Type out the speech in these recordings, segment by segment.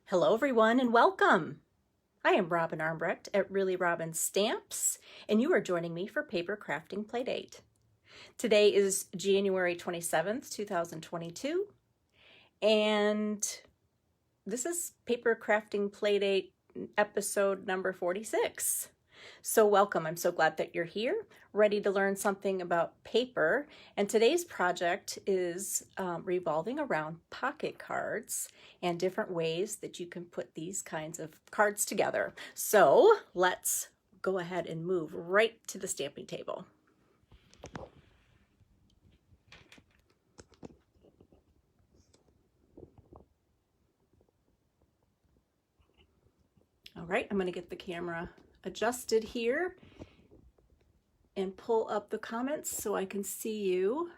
Hello everyone and welcome. I am Robin Armbrecht at Really Robin Stamps and you are joining me for Papercrafting Playdate. Today is January 27th, 2022 and this is Papercrafting Playdate episode number 46. So welcome. I'm so glad that you're here, ready to learn something about paper. And today's project is revolving around pocket cards and different ways that you can put these kinds of cards together. So let's go ahead and move right to the stamping table. All right, I'm going to get the camera adjusted here and pull up the comments so I can see you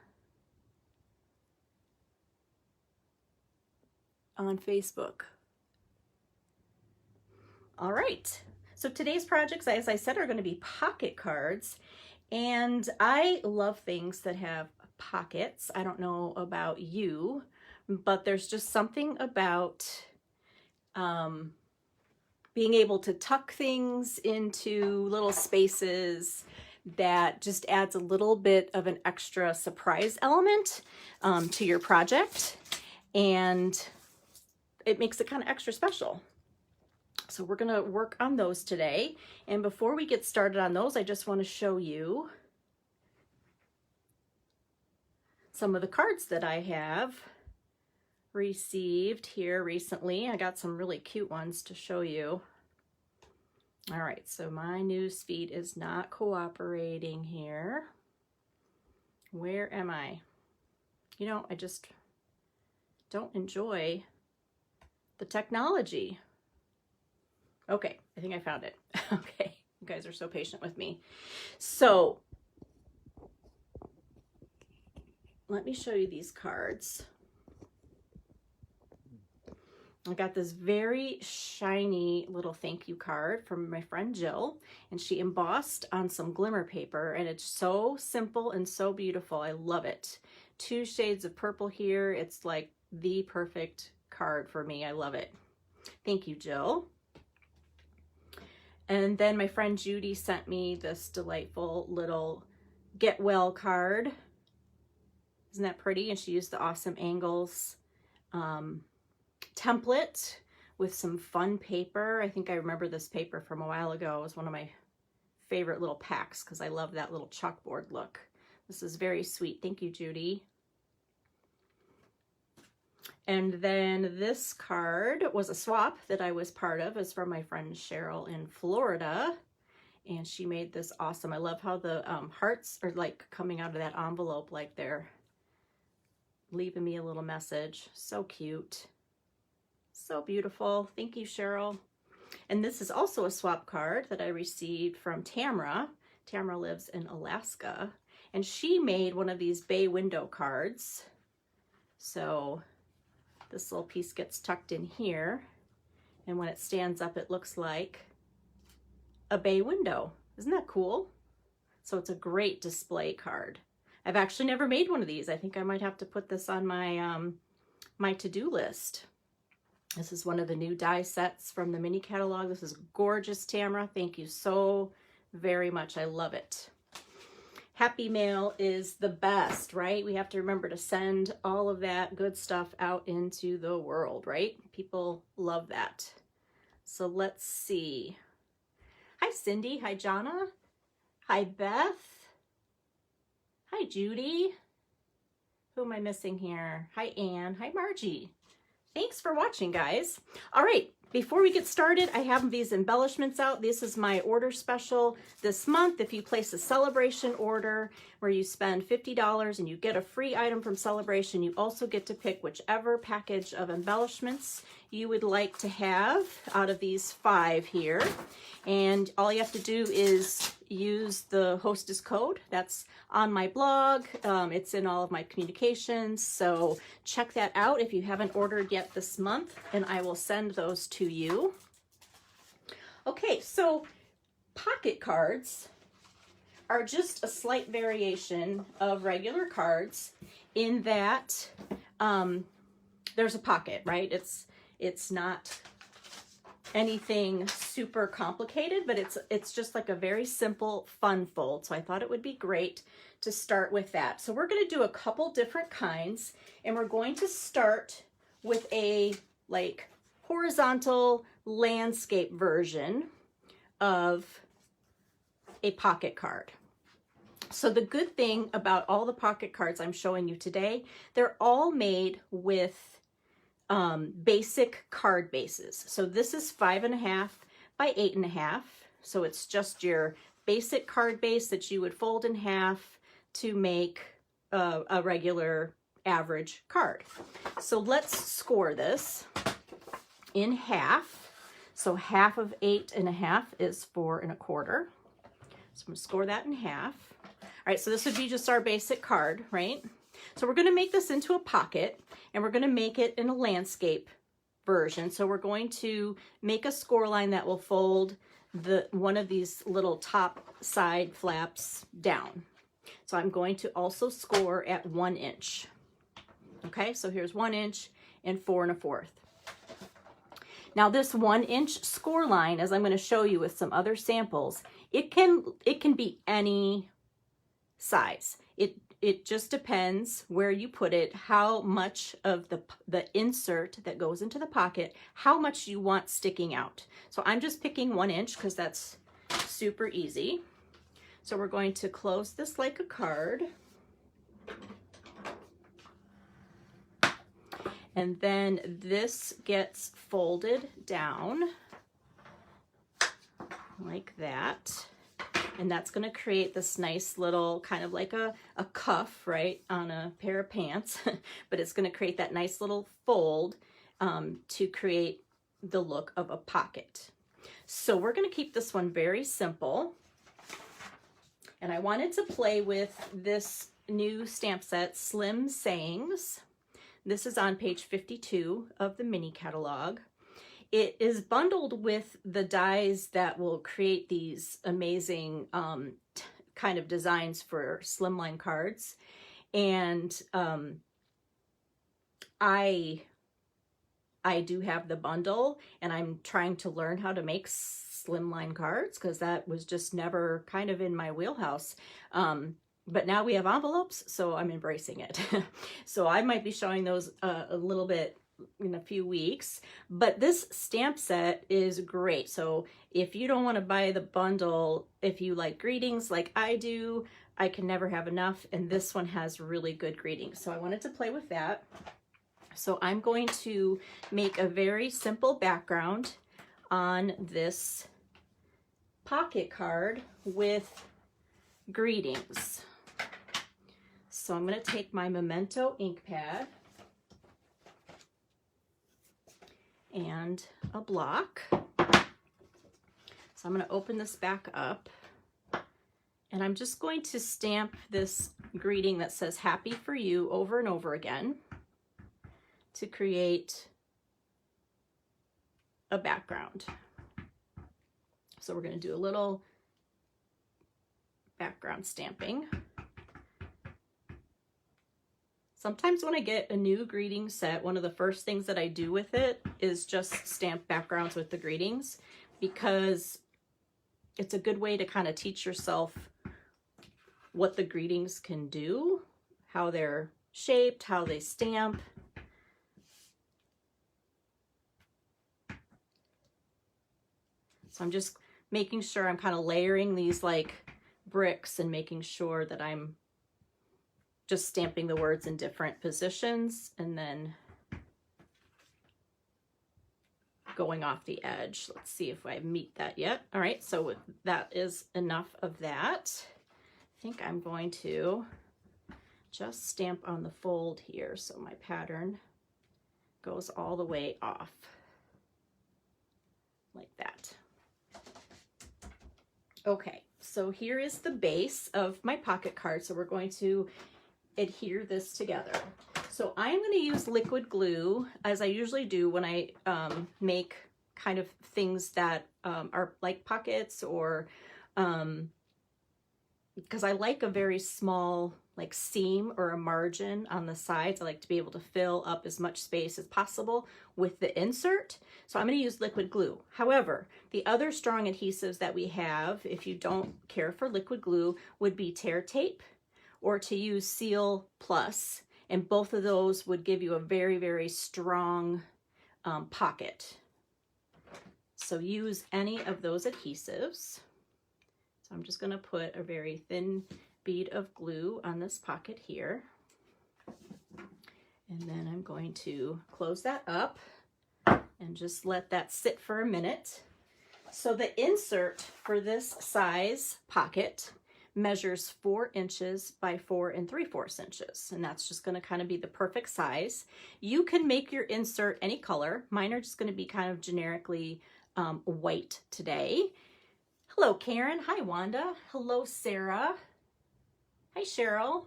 on Facebook. All right, so today's projects, as I said, are going to be pocket cards, and I love things that have pockets. I don't know about you, but there's just something about being able to tuck things into little spaces that just adds a little bit of an extra surprise element to your project, and it makes it kind of extra special. So we're going to work on those today, and before we get started on those, I just want to show you some of the cards that I have received here recently. I got some really cute ones to show you. All right, so my news feed is not cooperating here. Where am I? You know, I just don't enjoy the technology. Okay, I think I found it. Okay, you guys are so patient with me. So let me show you these cards. I got this very shiny little thank you card from my friend Jill, and she embossed on some glimmer paper, and it's so simple and so beautiful. I love it. 2 shades of purple here. It's like the perfect card for me. I love it. Thank you, Jill. And then my friend Judy sent me this delightful little get well card. Isn't that pretty? And she used the Awesome Angles template with some fun paper. I think I remember this paper from a while ago. It was one of my favorite little packs because I love that little chalkboard look. This is very sweet. Thank you, Judy. And then this card was a swap that I was part of. It's from my friend Cheryl in Florida, and she made this awesome. I love how the hearts are like coming out of that envelope, like they're leaving me a little message. So cute. So beautiful. Thank you, Cheryl. And this is also a swap card that I received from Tamara. Tamara lives in Alaska, and she made one of these bay window cards. So this little piece gets tucked in here, and when it stands up, it looks like a bay window. Isn't that cool? So it's a great display card. I've actually never made one of these. I think I might have to put this on my my to-do list. This is one of the new die sets from the mini catalog. This is gorgeous, Tamara. Thank you so very much. I love it. Happy Mail is the best, right? We have to remember to send all of that good stuff out into the world, right? People love that. So let's see. Hi, Cindy. Hi, Jonna. Hi, Beth. Hi, Judy. Who am I missing here? Hi, Anne. Hi, Margie. Thanks for watching, guys. All right, before we get started, I have these embellishments out. This is my order special this month. If you place a Celebration order where you spend $50 and you get a free item from Celebration, you also get to pick whichever package of embellishments you would like to have out of these 5 here. And all you have to do is use the hostess code that's on my blog. It's in all of my communications, so check that out if you haven't ordered yet this month, and I will send those to you. Okay, so pocket cards are just a slight variation of regular cards in that there's a pocket, right? It's not anything super complicated, but it's just like a very simple, fun fold. So I thought it would be great to start with that. So we're going to do a couple different kinds, and we're going to start with a like horizontal landscape version of a pocket card. So the good thing about all the pocket cards I'm showing you today, they're all made with basic card bases. So this is 5.5 by 8.5. So it's just your basic card base that you would fold in half to make a regular average card. So let's score this in half. So half of 8.5 is 4 1/4. So I'm going to score that in half. All right, so this would be just our basic card, right? So we're going to make this into a pocket, and we're going to make it in a landscape version. So we're going to make a score line that will fold one of these little top side flaps down. So I'm going to also score at 1 inch. Okay, so here's 1 inch and 4 1/4. Now this 1 inch score line, as I'm going to show you with some other samples, it can be any size. It just depends where you put it, how much of the insert that goes into the pocket, how much you want sticking out. So I'm just picking 1 inch because that's super easy. So we're going to close this like a card. And then this gets folded down like that. And that's going to create this nice little kind of like a cuff, right, on a pair of pants. But it's going to create that nice little fold to create the look of a pocket. So we're going to keep this one very simple. And I wanted to play with this new stamp set, Slim Sayings. This is on page 52 of the mini catalog. It is bundled with the dies that will create these amazing kind of designs for slimline cards. And I do have the bundle, and I'm trying to learn how to make slimline cards because that was just never kind of in my wheelhouse. But now we have envelopes, so I'm embracing it. So I might be showing those a little bit in a few weeks, but this stamp set is great. So if you don't want to buy the bundle, if you like greetings like I do, I can never have enough, and this one has really good greetings. So I wanted to play with that. So I'm going to make a very simple background on this pocket card with greetings. So I'm going to take my Memento ink pad and a block. So I'm going to open this back up, and I'm just going to stamp this greeting that says happy for you over and over again to create a background. So we're going to do a little background stamping. Sometimes when I get a new greeting set, one of the first things that I do with it is just stamp backgrounds with the greetings, because it's a good way to kind of teach yourself what the greetings can do, how they're shaped, how they stamp. So I'm just making sure I'm kind of layering these like bricks and making sure that I'm just stamping the words in different positions and then going off the edge. Let's see if I meet that yet. All right, so that is enough of that. I think I'm going to just stamp on the fold here so my pattern goes all the way off like that. Okay, so here is the base of my pocket card. So we're going to adhere this together. So I'm going to use liquid glue, as I usually do when I make kind of things that are like pockets, or because I like a very small like seam or a margin on the sides. I like to be able to fill up as much space as possible with the insert. So I'm going to use liquid glue. However, the other strong adhesives that we have, if you don't care for liquid glue, would be tear tape or to use Seal Plus. And both of those would give you a very, very strong pocket. So use any of those adhesives. So I'm just going to put a very thin bead of glue on this pocket here. And then I'm going to close that up and just let that sit for a minute. So the insert for this size pocket measures 4 inches by 4 3/4 inches. And that's just going to kind of be the perfect size. You can make your insert any color. Mine are just going to be kind of generically white today. Hello, Karen. Hi, Wanda. Hello, Sarah. Hi, Cheryl.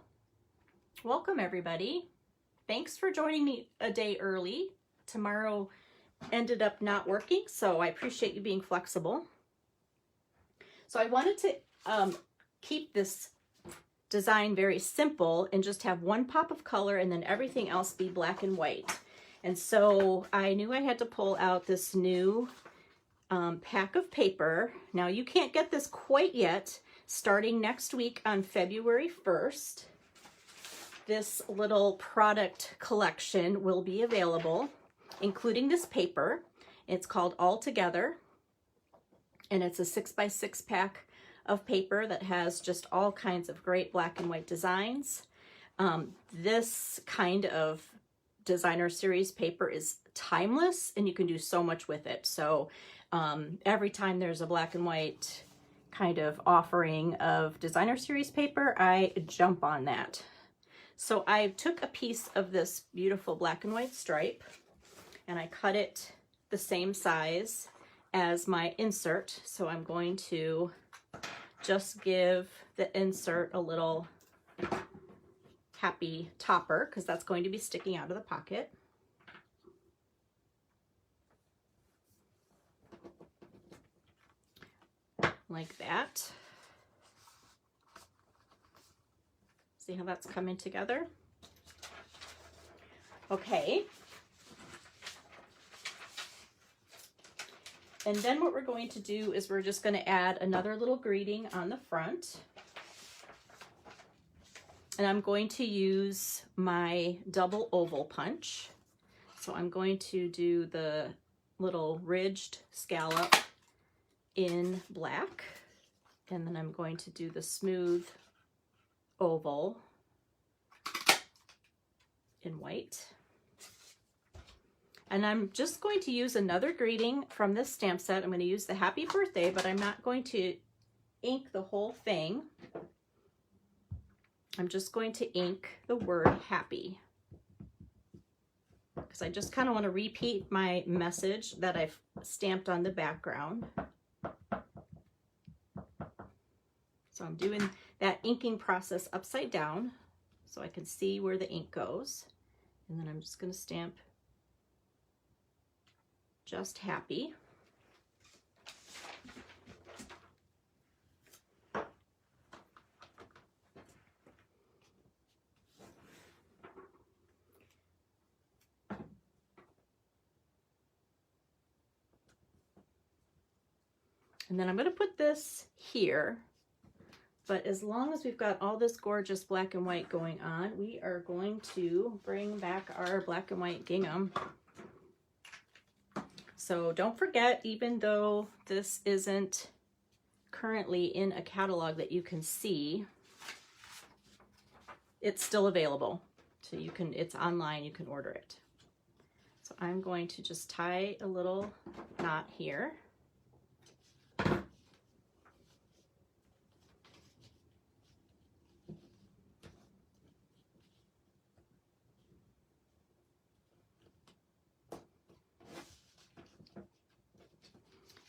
Welcome, everybody. Thanks for joining me a day early. Tomorrow ended up not working, so I appreciate you being flexible. So I wanted to keep this design very simple and just have one pop of color and then everything else be black and white. And so I knew I had to pull out this new pack of paper. Now you can't get this quite yet. Starting next week on February 1st, this little product collection will be available, including this paper. It's called All Together, and it's a 6x6 pack of paper that has just all kinds of great black and white designs. This kind of designer series paper is timeless, and you can do so much with it. So every time there's a black and white kind of offering of designer series paper, I jump on that. So I took a piece of this beautiful black and white stripe and I cut it the same size as my insert. So I'm going to just give the insert a little happy topper because that's going to be sticking out of the pocket. Like that. See how that's coming together? Okay. And then what we're going to do is we're just going to add another little greeting on the front. And I'm going to use my double oval punch. So I'm going to do the little ridged scallop in black, and then I'm going to do the smooth oval in white. And I'm just going to use another greeting from this stamp set. I'm going to use the happy birthday, but I'm not going to ink the whole thing. I'm just going to ink the word happy, because I just kind of want to repeat my message that I've stamped on the background. So I'm doing that inking process upside down so I can see where the ink goes. And then I'm just going to stamp just happy. And then I'm going to put this here. But as long as we've got all this gorgeous black and white going on, we are going to bring back our black and white gingham. So don't forget, even though this isn't currently in a catalog that you can see, it's still available. So you can, it's online, you can order it. So I'm going to just tie a little knot here.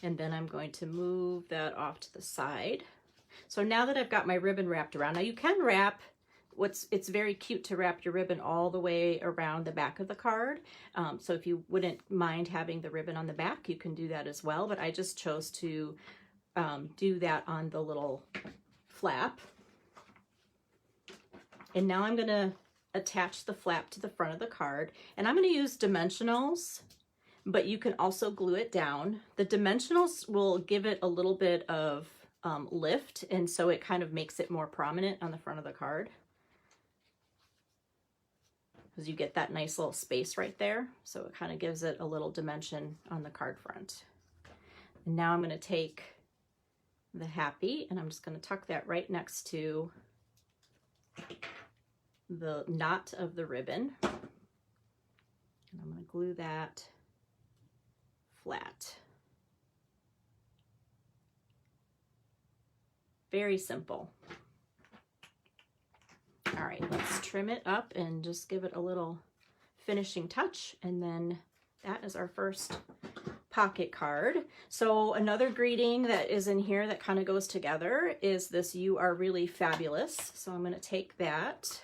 And then I'm going to move that off to the side. So now that I've got my ribbon wrapped around, now you can wrap, it's very cute to wrap your ribbon all the way around the back of the card. So if you wouldn't mind having the ribbon on the back, you can do that as well. But I just chose to do that on the little flap. And now I'm gonna attach the flap to the front of the card, and I'm gonna use dimensionals, but you can also glue it down. The dimensionals will give it a little bit of lift, and so it kind of makes it more prominent on the front of the card, because you get that nice little space right there. So it kind of gives it a little dimension on the card front. And now I'm going to take the happy, and I'm just going to tuck that right next to the knot of the ribbon. And I'm going to glue that flat. Very simple. All right, let's trim it up and just give it a little finishing touch. And then that is our first pocket card. So another greeting that is in here that kind of goes together is this "You are really fabulous." So I'm going to take that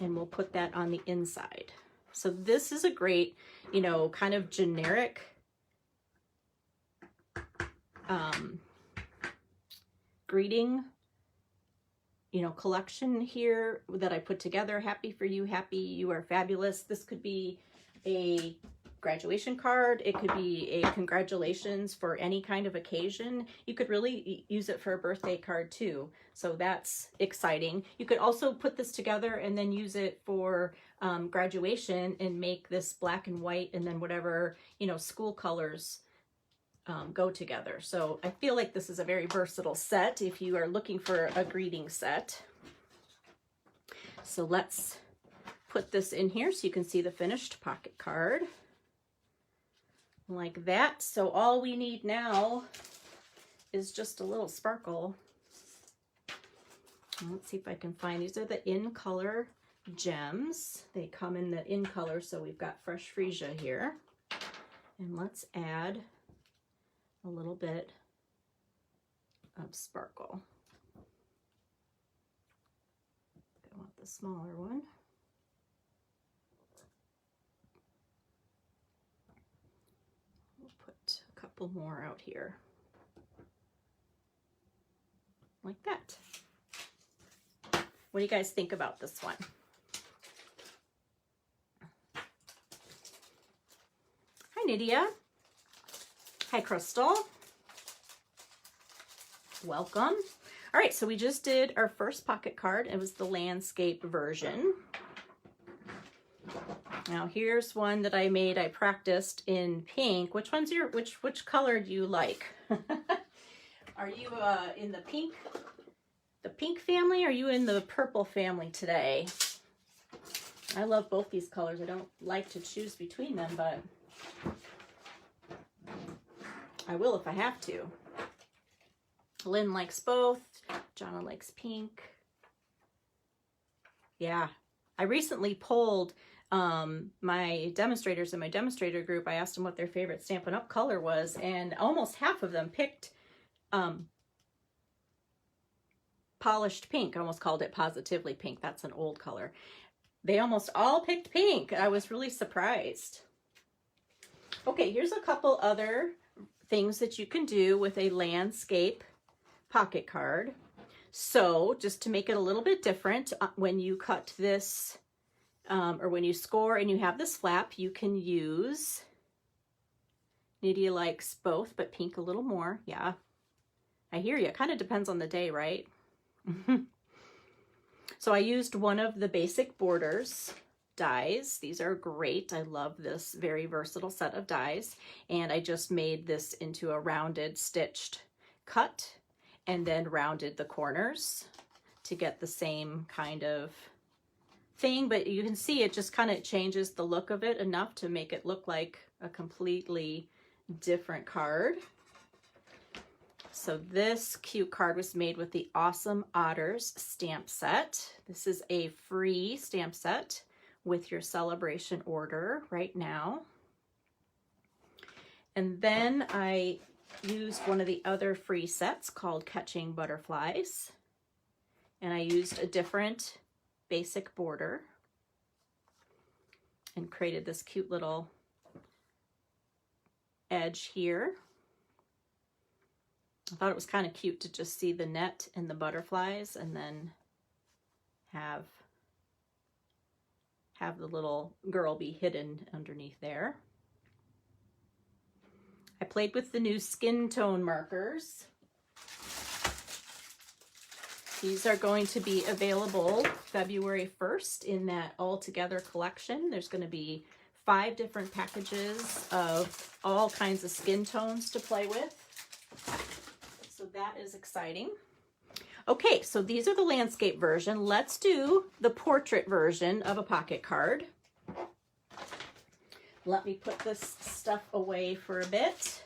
and we'll put that on the inside. So this is a great, you know, kind of generic greeting, you know, collection here that I put together. Happy for you, happy you are fabulous. This could be a graduation card. It could be a congratulations for any kind of occasion. You could really use it for a birthday card too. So that's exciting. You could also put this together and then use it for graduation and make this black and white, and then whatever, you know, school colors go together. So I feel like this is a very versatile set if you are looking for a greeting set. So let's put this in here so you can see the finished pocket card. Like that. So all we need now is just a little sparkle. Let's see if I can find, these are the In Color gems. They come in the In Color, so we've got fresh freesia here. And let's add a little bit of sparkle. I want the smaller one. We'll put a couple more out here. Like that. What do you guys think about this one? Hi, Nydia. Hi, Crystal. Welcome. All right, so we just did our first pocket card. It was the landscape version. Now here's one that I made. I practiced in pink. Which one's your, which color do you like? Are you in the pink family? Or are you in the purple family today? I love both these colors. I don't like to choose between them, but I will if I have to. Lynn likes both. Jonna likes pink. Yeah, I recently polled my demonstrators in my demonstrator group. I asked them what their favorite Stampin' Up! Color was, and almost half of them picked polished pink. I almost called it positively pink. That's an old color. They almost all picked pink. I was really surprised. Okay, here's a couple other things that you can do with a landscape pocket card. So just to make it a little bit different, when you cut this or when you score and you have this flap, you can use, Nydia likes both, but pink a little more. Yeah, I hear you. It kind of depends on the day, right? So I used one of the basic borders dies. These are great. I love this very versatile set of dies. And I just made this into a rounded stitched cut and then rounded the corners to get the same kind of thing. But you can see it just kind of changes the look of it enough to make it look like a completely different card. So this cute card was made with the Awesome Otters stamp set. This is a free stamp set with your celebration order right now. And then I used one of the other free sets called Catching Butterflies. And I used a different basic border and created this cute little edge here. I thought it was kind of cute to just see the net and the butterflies and then have the little girl be hidden underneath there. I played with the new skin tone markers. These are going to be available February 1st in that All Together collection. There's going to be 5 different packages of all kinds of skin tones to play with. So that is exciting. Okay, so these are the landscape version. Let's do the portrait version of a pocket card. Let me put this stuff away for a bit.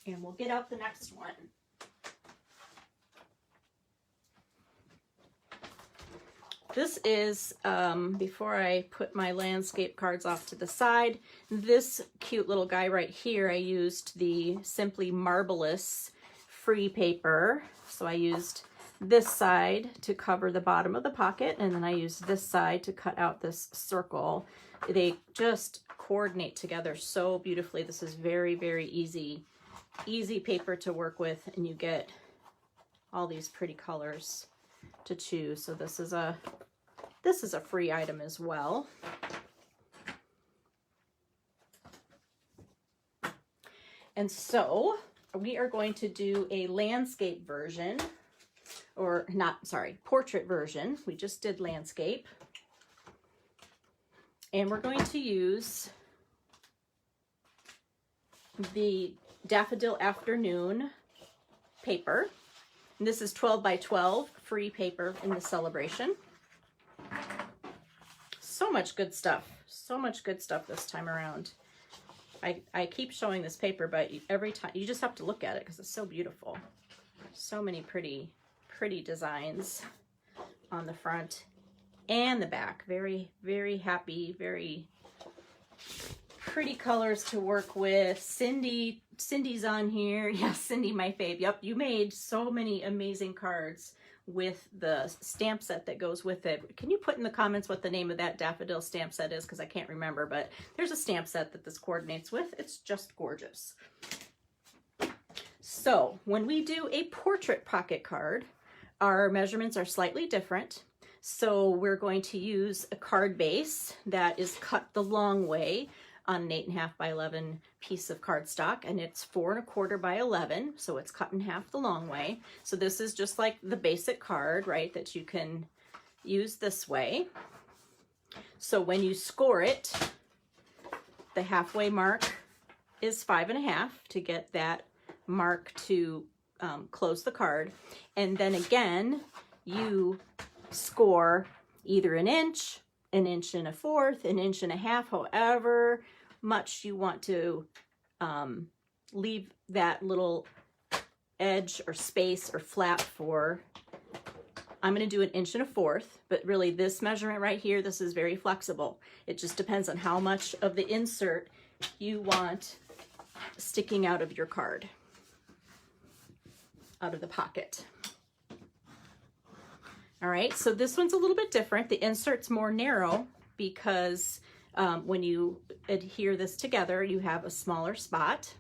And we'll get out the next one. This is, before I put my landscape cards off to the side, this cute little guy right here, I used the Simply Marvelous free paper. So I used this side to cover the bottom of the pocket, and then I used this side to cut out this circle. They just coordinate together so beautifully. This is very, very easy paper to work with, and you get all these pretty colors to choose. So this is a free item as well. And so we are going to do a landscape version, or not, sorry, portrait version. We just did landscape. And we're going to use the Daffodil Afternoon paper. And this is 12 by 12 free paper in the celebration. So much good stuff. So much good stuff this time around. I keep showing this paper, but every time you just have to look at it because it's so beautiful. So many pretty designs on the front and the back. Very, very happy, very pretty colors to work with. Cindy's on here. Yes, Cindy, my fave. Yep, you made so many amazing cards with the stamp set that goes with it. Can you put in the comments what the name of that daffodil stamp set is? Because I can't remember, but there's a stamp set that this coordinates with. It's just gorgeous. So when we do a portrait pocket card, our measurements are slightly different. So we're going to use a card base that is cut the long way on an 8.5 by 11 piece of cardstock, and it's 4 1/4 by 11, so it's cut in half the long way. So this is just like the basic card, right, that you can use this way. So when you score it, the halfway mark is 5 1/2 to get that mark to close the card, and then again you score either an inch, 1 1/4 inches, 1.5 inches, however much you want to leave that little edge or space or flap for. I'm going to do 1 1/4 inches, but really this measurement right here, this is very flexible. It just depends on how much of the insert you want sticking out of your card, out of the pocket. All right, so this one's a little bit different. The insert's more narrow because when you adhere this together, you have a smaller spot.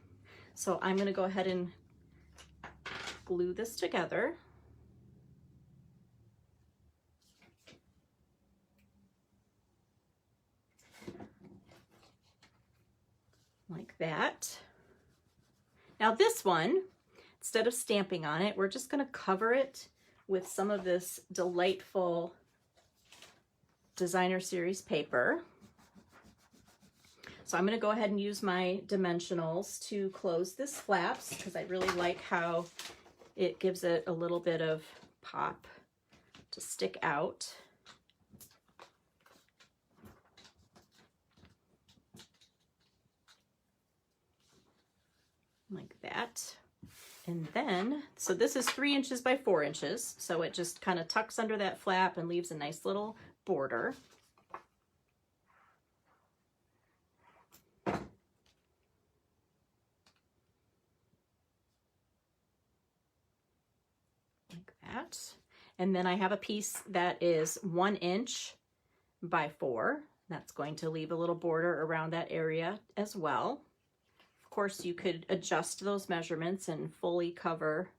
So I'm going to go ahead and glue this together. Like that. Now this one, instead of stamping on it, we're just going to cover it with some of this delightful Designer Series paper. So I'm going to go ahead and use my dimensionals to close this flaps because I really like how it gives it a little bit of pop to stick out. Like that. And then, so this is 3 inches by 4 inches. So it just kind of tucks under that flap and leaves a nice little border. Like that. And then I have a piece that is 1 inch by 4. That's going to leave a little border around that area as well. Of course, you could adjust those measurements and fully cover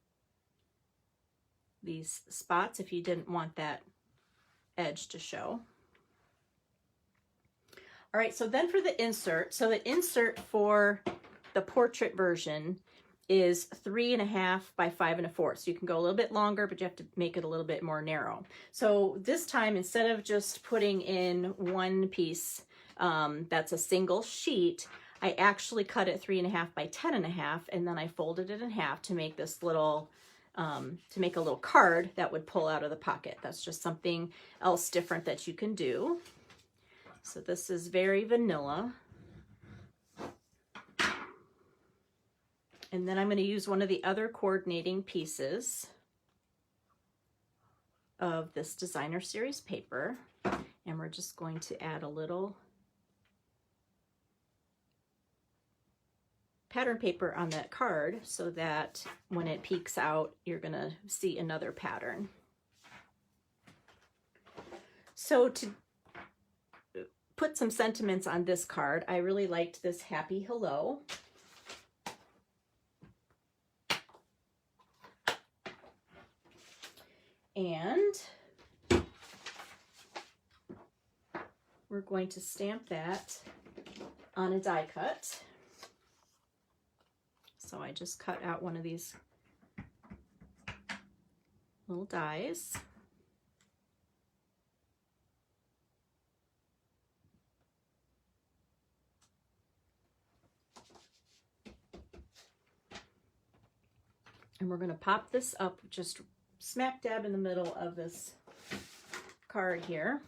these spots if you didn't want that edge to show. All right, so then for the insert, so the insert for the portrait version is 3.5 by 5 1/4. So you can go a little bit longer, but you have to make it a little bit more narrow. So this time, instead of just putting in one piece that's a single sheet, I actually cut it 3.5 by 10.5, and then I folded it in half to make this little, to make a little card that would pull out of the pocket. That's just something else different that you can do. So this is very vanilla. And then I'm going to use one of the other coordinating pieces of this designer series paper, and we're just going to add a little pattern paper on that card so that when it peeks out, you're going to see another pattern. So to put some sentiments on this card, I really liked this Happy Hello. And we're going to stamp that on a die cut. So I just cut out one of these little dies. And we're going to pop this up just smack dab in the middle of this card here.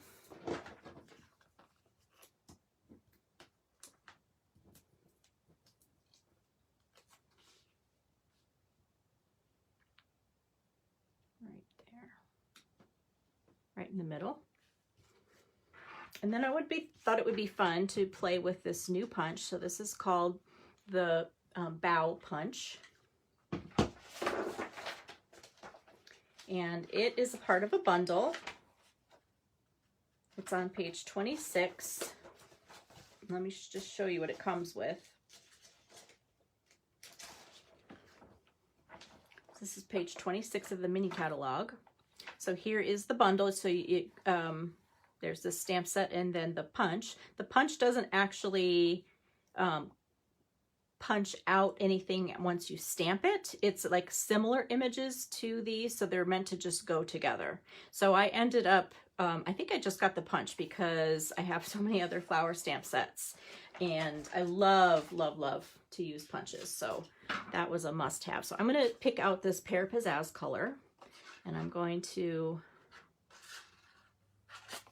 Right there. Right in the middle. And then I thought it would be fun to play with this new punch. So this is called the bow punch. And it is a part of a bundle. It's on page 26. Let me just show you what it comes with. This is page 26 of the mini catalog. So here is the bundle. So there's the stamp set and then the punch. The punch doesn't actually punch out anything once you stamp it. It's like similar images to these, so they're meant to just go together. So I ended up, I think I just got the punch because I have so many other flower stamp sets, and I love, love, love to use punches. So that was a must-have. So I'm going to pick out this Pear Pizzazz color, and I'm going to,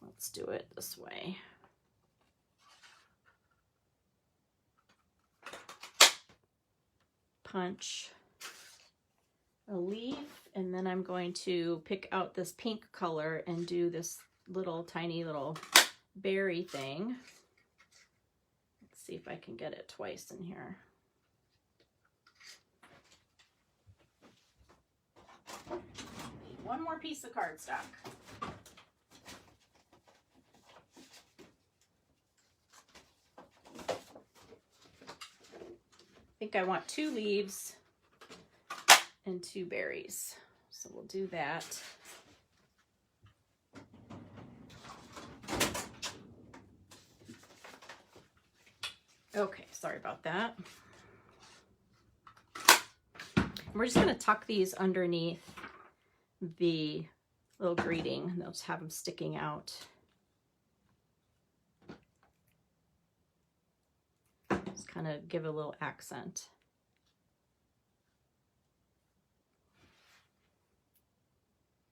let's do it this way. Punch a leaf, and then I'm going to pick out this pink color and do this little tiny little berry thing. Let's see if I can get it twice in here. Need one more piece of cardstock. I think I want 2 leaves and 2 berries. So we'll do that. Okay, sorry about that. We're just going to tuck these underneath the little greeting, and they'll just have them sticking out. Just kind of give it a little accent.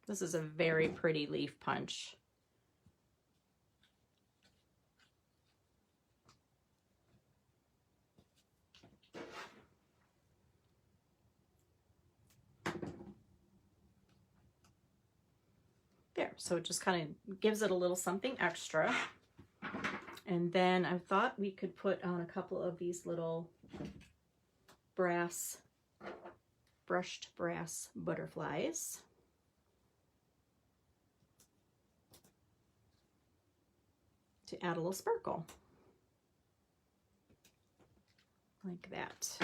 This is a very pretty leaf punch. There, so it just kind of gives it a little something extra. And then I thought we could put on a couple of these little brushed brass butterflies. to add a little sparkle. Like that.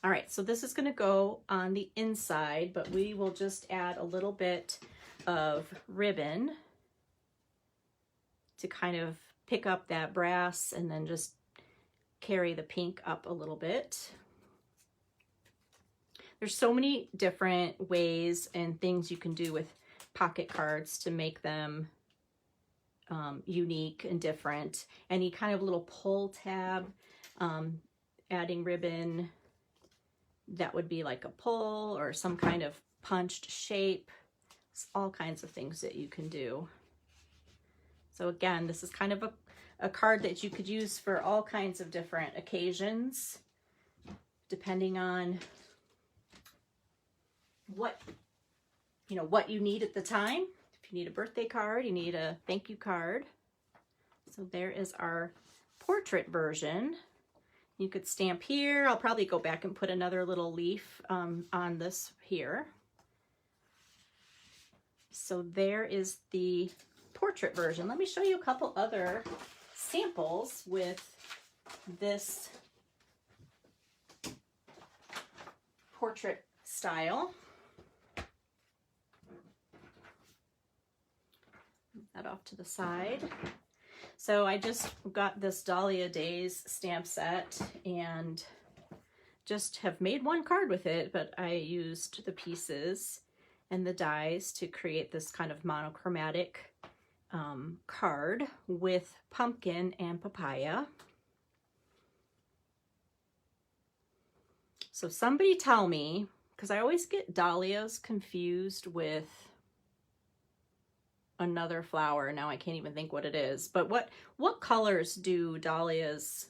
All right, so this is going to go on the inside, but we will just add a little bit of ribbon to kind of pick up that brass and then just carry the pink up a little bit. There's so many different ways and things you can do with pocket cards to make them unique and different. Any kind of little pull tab, adding ribbon that would be like a pull or some kind of punched shape. It's all kinds of things that you can do. So again, this is kind of a card that you could use for all kinds of different occasions, depending on what you need at the time. If you need a birthday card, you need a thank you card. So there is our portrait version. You could stamp here. I'll probably go back and put another little leaf on this here. So there is the portrait version. Let me show you a couple other samples with this portrait style. Move that off to the side. So I just got this Dahlia Days stamp set and just have made one card with it, but I used the pieces and the dies to create this kind of monochromatic card with pumpkin and papaya. So somebody tell me, because I always get dahlias confused with another flower. Now I can't even think what it is, but what colors do dahlias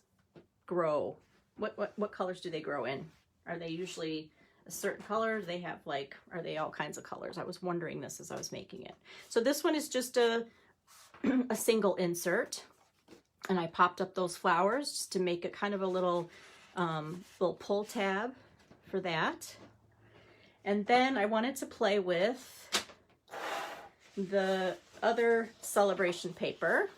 grow? What colors do they grow in? Are they usually a certain color? They have like, are they all kinds of colors? I was wondering this as I was making it. So this one is just a single insert, and I popped up those flowers just to make it kind of a little pull tab for that. And then I wanted to play with the other celebration paper.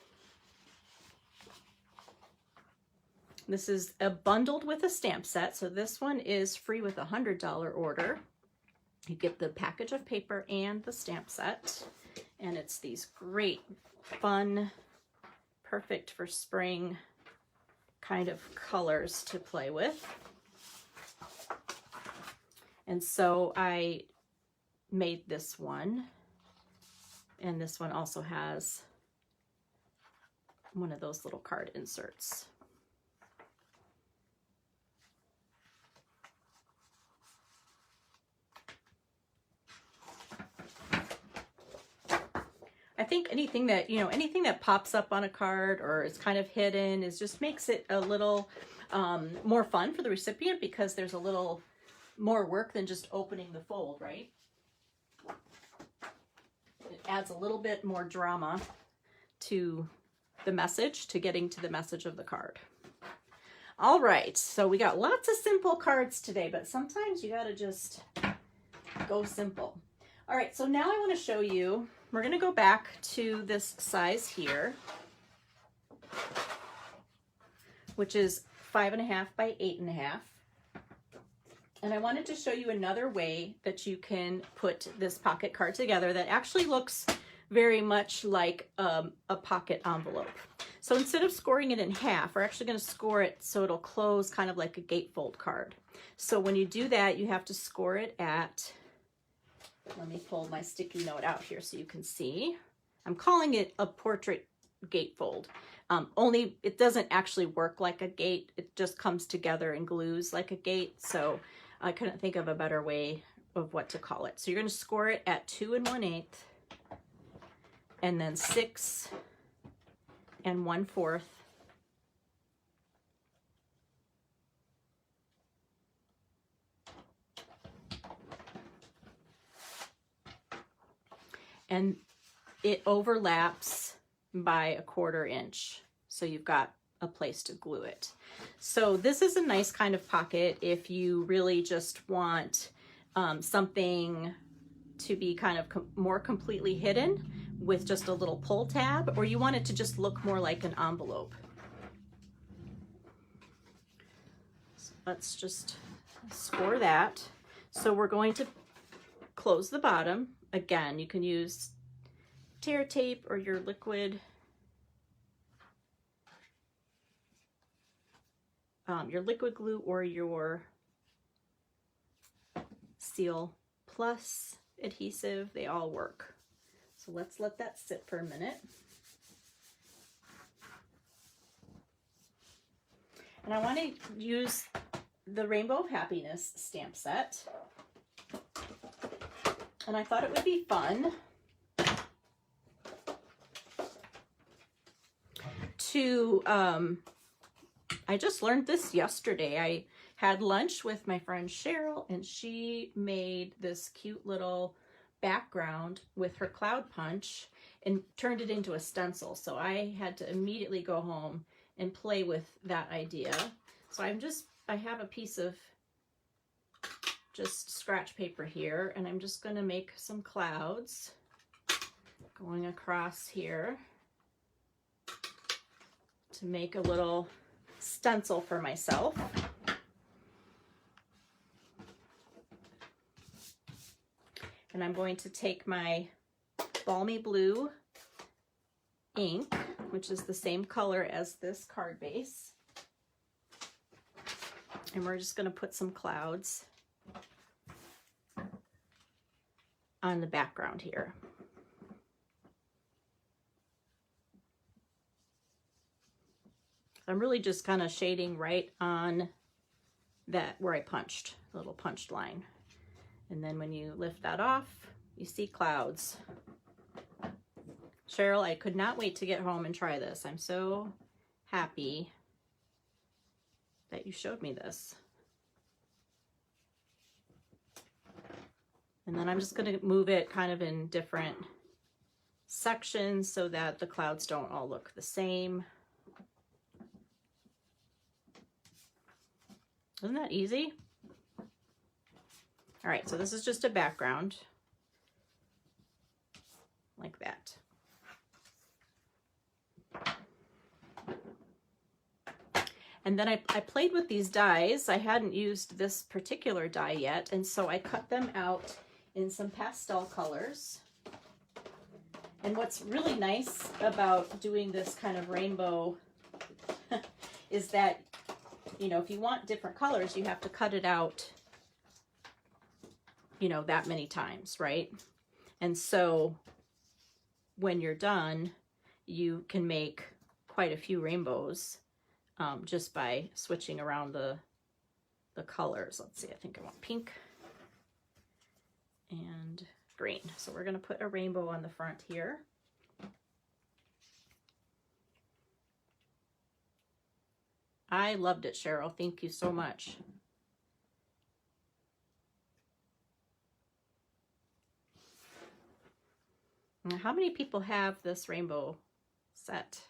This is bundled with a stamp set, so this one is free with a $100 order. You get the package of paper and the stamp set, and it's these great, fun, perfect for spring kind of colors to play with. And so I made this one. And this one also has one of those little card inserts. I think anything that pops up on a card or is kind of hidden just makes it a little more fun for the recipient, because there's a little more work than just opening the fold, right? It adds a little bit more drama to the message, to getting to the message of the card. All right, so we got lots of simple cards today, but sometimes you gotta just go simple. All right, so now I want to show you, we're gonna go back to this size here, which is 5.5 by 8.5. And I wanted to show you another way that you can put this pocket card together that actually looks very much like a pocket envelope. So instead of scoring it in half, we're actually going to score it so it'll close kind of like a gatefold card. So when you do that, you have to score it at, let me pull my sticky note out here so you can see. I'm calling it a portrait gatefold. Only it doesn't actually work like a gate. It just comes together and glues like a gate. So I couldn't think of a better way of what to call it. So you're going to score it at 2 1/8 and then 6 1/4. And it overlaps by 1/4 inch. So you've got a place to glue it. So this is a nice kind of pocket if you really just want something to be kind of more completely hidden with just a little pull tab, or you want it to just look more like an envelope. So let's just score that. So we're going to close the bottom. Again, you can use tear tape or your liquid glue or your Seal Plus adhesive. They all work. So let's let that sit for a minute. And I want to use the Rainbow of Happiness stamp set. And I thought it would be fun to, I just learned this yesterday. I had lunch with my friend Cheryl, and she made this cute little background with her cloud punch and turned it into a stencil. So I had to immediately go home and play with that idea. So I have a piece of just scratch paper here, and I'm just going to make some clouds going across here to make a little stencil for myself. And I'm going to take my Balmy Blue ink, which is the same color as this card base, and we're just going to put some clouds on the background here. I'm really just kind of shading right on that where I punched, the little punched line. And then when you lift that off, you see clouds. Cheryl, I could not wait to get home and try this. I'm so happy that you showed me this. And then I'm just going to move it kind of in different sections so that the clouds don't all look the same. Isn't that easy? All right, so this is just a background like that. And then I played with these dies. I hadn't used this particular die yet, and so I cut them out in some pastel colors. And what's really nice about doing this kind of rainbow is that, you know, if you want different colors, you have to cut it out, you know, that many times, right? And so when you're done, you can make quite a few rainbows just by switching around the colors. Let's see, I think I want pink and green. So we're going to put a rainbow on the front here. I loved it, Cheryl. Thank you so much. Now, how many people have this rainbow set?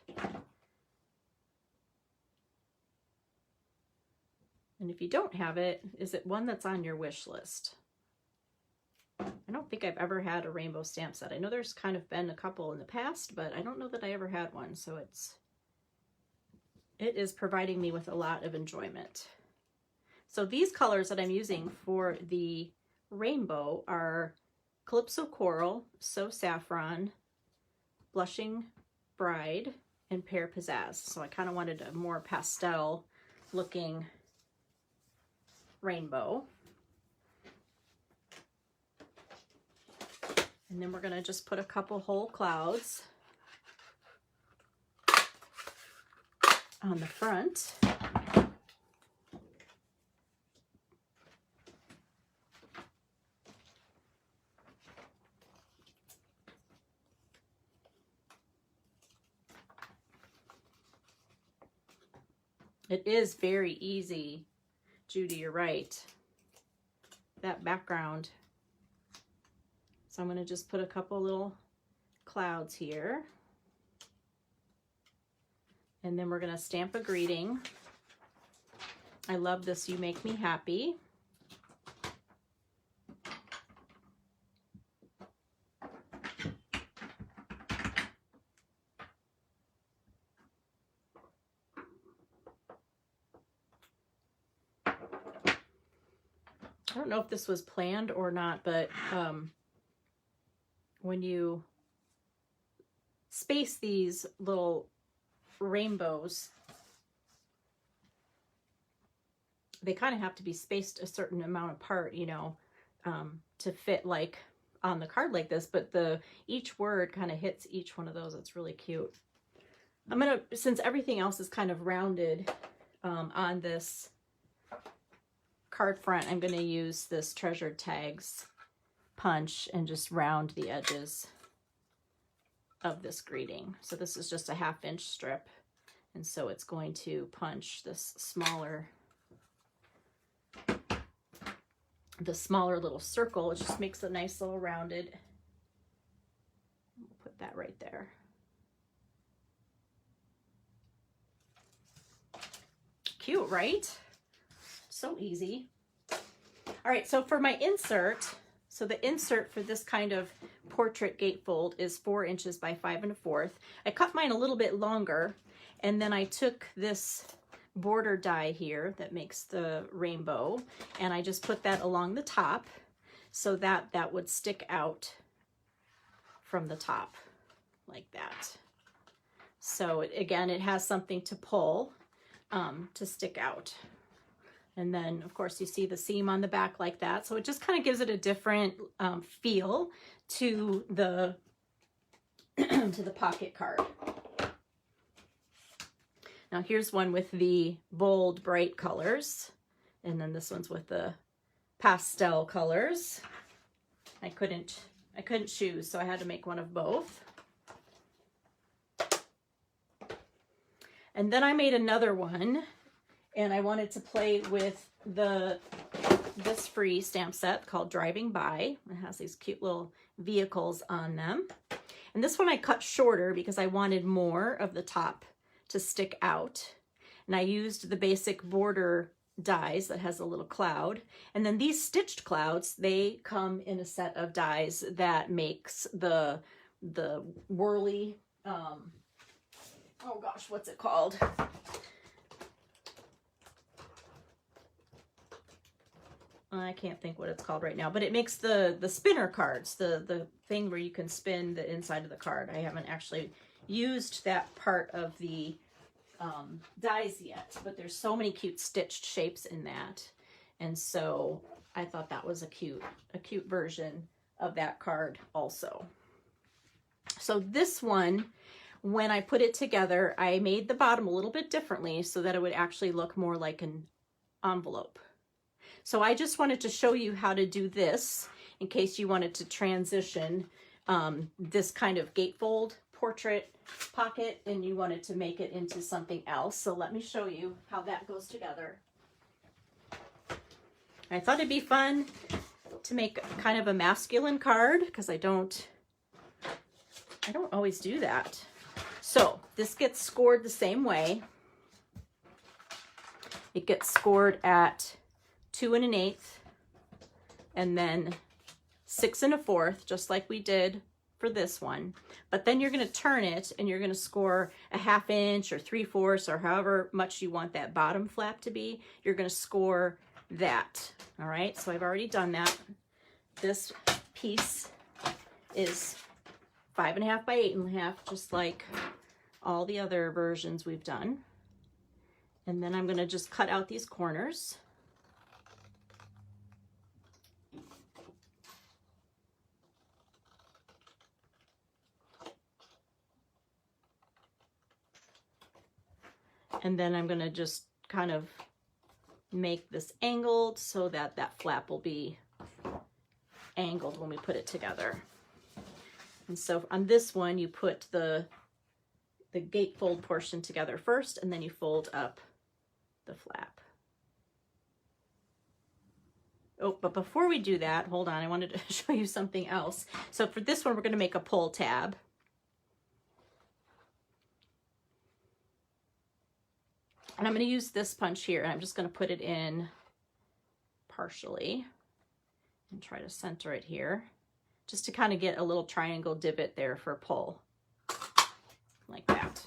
And if you don't have it, is it one that's on your wish list? I don't think I've ever had a rainbow stamp set. I know there's kind of been a couple in the past, but I don't know that I ever had one. So it is providing me with a lot of enjoyment. So these colors that I'm using for the rainbow are Calypso Coral, So Saffron, Blushing Bride, and Pear Pizzazz. So I kind of wanted a more pastel looking rainbow. And then we're going to just put a couple whole clouds on the front. It is very easy, Judy, you're right. That background. So I'm going to just put a couple little clouds here. And then we're going to stamp a greeting. I love this, You Make Me Happy. I don't know if this was planned or not, but when you space these little rainbows, they kind of have to be spaced a certain amount apart, you know, to fit like on the card like this, but each word kind of hits each one of those. It's really cute. I'm gonna, since everything else is kind of rounded on this card front, I'm gonna use this Treasured Tags punch and just round the edges of this greeting. So this is just a 1/2 inch strip, and so it's going to punch this smaller little circle. It just makes a nice little rounded. We'll put that right there. Cute, right? So easy. All right, so for my insert, so the insert for this kind of portrait gatefold is 4 inches by 5 1/4. I cut mine a little bit longer, and then I took this border die here that makes the rainbow, and I just put that along the top so that that would stick out from the top like that. So again, it has something to pull to stick out. And then of course you see the seam on the back like that. So it just kind of gives it a different feel to the to the pocket card. Now here's one with the bold, bright colors, and then this one's with the pastel colors. I couldn't choose, so I had to make one of both. And then I made another one, and I wanted to play with this free stamp set called Driving By. It has these cute little vehicles on them. And this one I cut shorter because I wanted more of the top to stick out, and I used the basic border dies that has a little cloud, and then these stitched clouds, they come in a set of dies that makes the whirly oh gosh, what's it called? I can't think what it's called right now, but it makes the spinner cards, the thing where you can spin the inside of the card. I haven't actually used that part of the dies yet, but there's so many cute stitched shapes in that, and so I thought that was a cute version of that card also. So this one, when I put it together, I made the bottom a little bit differently so that it would actually look more like an envelope. So I just wanted to show you how to do this in case you wanted to transition this kind of gatefold portrait pocket and you wanted to make it into something else. So let me show you how that goes together. I thought it'd be fun to make kind of a masculine card because I don't always do that. So this gets scored the same way. It gets scored at 2 1/8 and then 6 1/4, just like we did for this one. But then you're going to turn it and you're going to score a 1/2 inch or 3/4 or however much you want that bottom flap to be. You're going to score that. All right, so I've already done that. This piece is 5 1/2 by 8 1/2, just like all the other versions we've done. And then I'm going to just cut out these corners. And then I'm going to just kind of make this angled so that that flap will be angled when we put it together. And so on this one, you put the gatefold portion together first, and then you fold up the flap. Oh, but before we do that, hold on, I wanted to show you something else. So for this one, we're going to make a pull tab. And I'm going to use this punch here, and I'm just going to put it in partially and try to center it here, just to kind of get a little triangle divot there for pull, like that.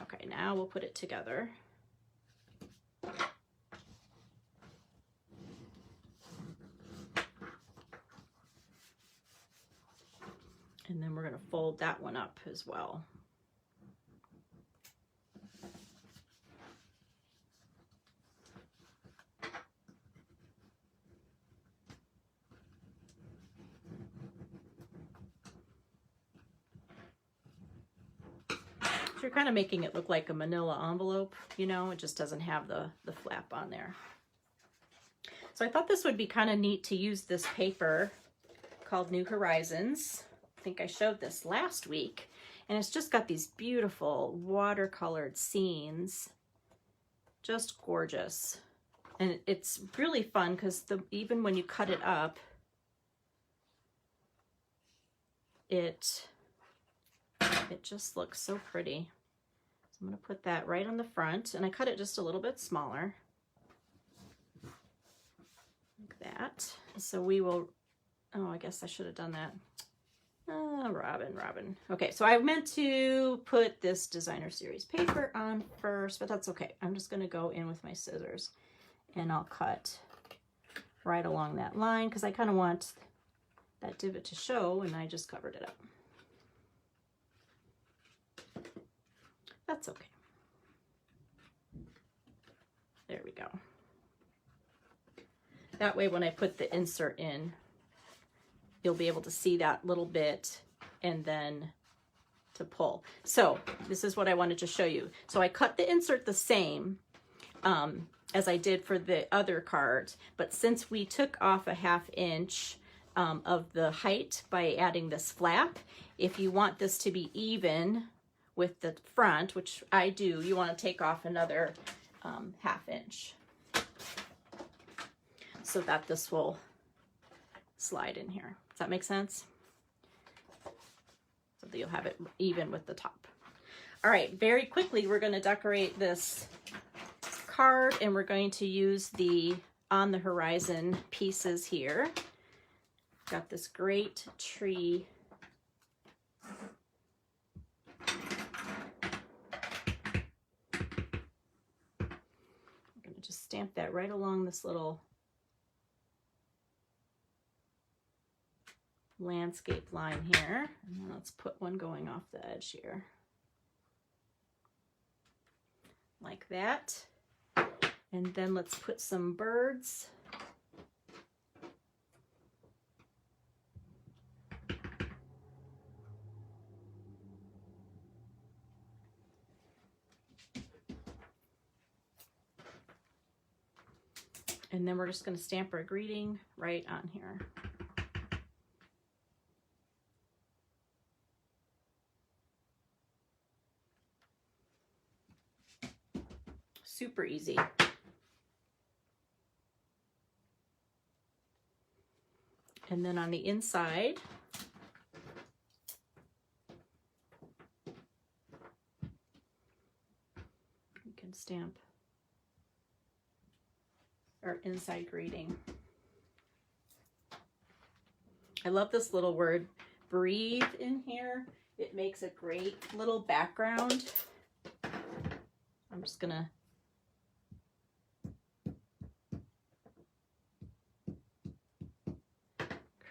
Okay, now we'll put it together. fold that one up as well. You're kind of making it look like a manila envelope, you know, it just doesn't have the flap on there. So I thought this would be kind of neat to use this paper called New Horizons. I think I showed this last week, and it's just got these beautiful watercolored scenes, just gorgeous. And it's really fun because even when you cut it up, it just looks so pretty. So I'm going to put that right on the front, and I cut it just a little bit smaller, like that. So we will, oh, I guess I should have done that. Robin. Okay, so I meant to put this designer series paper on first, but that's okay. I'm just going to go in with my scissors, and I'll cut right along that line because I kind of want that divot to show, and I just covered it up. That's okay. There we go. That way when I put the insert in, you'll be able to see that little bit and then to pull. So this is what I wanted to show you. So I cut the insert the same as I did for the other card, but since we took off a 1/2 inch of the height by adding this flap, if you want this to be even with the front, which I do, you want to take off another 1/2 inch so that this will slide in here. Does that make sense? So that you'll have it even with the top. All right, very quickly, we're going to decorate this card, and we're going to use the On the Horizon pieces here. Got this great tree. I'm going to just stamp that right along this little landscape line here, and then let's put one going off the edge here like that, and then let's put some birds. And then we're just going to stamp our greeting right on here. Super easy. And then on the inside, you can stamp our inside greeting. I love this little word, breathe, in here. It makes a great little background. I'm just gonna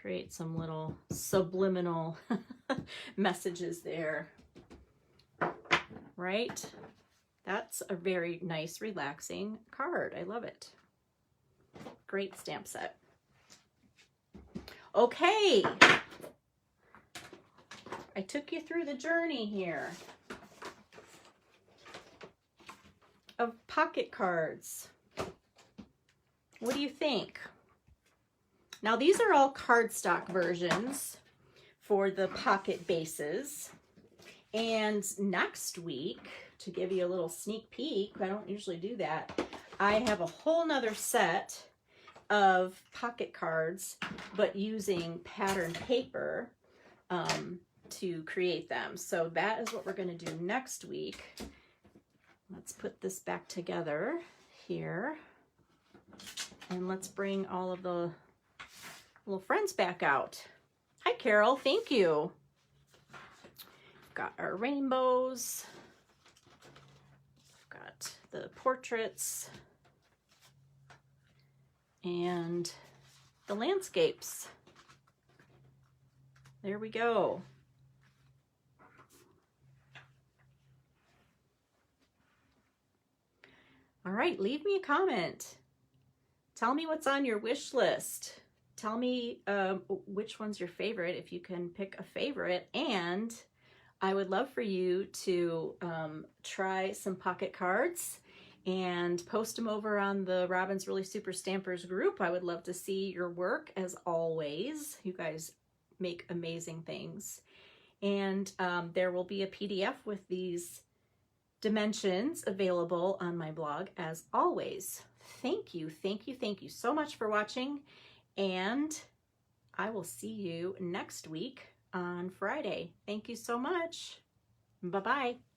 create some little subliminal messages there, right? That's a very nice, relaxing card. I love it. Great stamp set. Okay. I took you through the journey here of pocket cards. What do you think? Now these are all cardstock versions for the pocket bases. And next week, to give you a little sneak peek, I don't usually do that, I have a whole nother set of pocket cards, but using pattern paper to create them. So that is what we're going to do next week. Let's put this back together here. And let's bring all of the little friends back out. Hi, Carol. Thank you. We've got our rainbows. We've got the portraits and the landscapes. There we go. All right, leave me a comment. Tell me what's on your wish list. Tell me which one's your favorite, if you can pick a favorite. And I would love for you to try some pocket cards and post them over on the Robin's Really Super Stampers group. I would love to see your work, as always. You guys make amazing things. And there will be a PDF with these dimensions available on my blog, as always. Thank you, thank you, thank you so much for watching, and I will see you next week on Friday. Thank you so much. Bye-bye.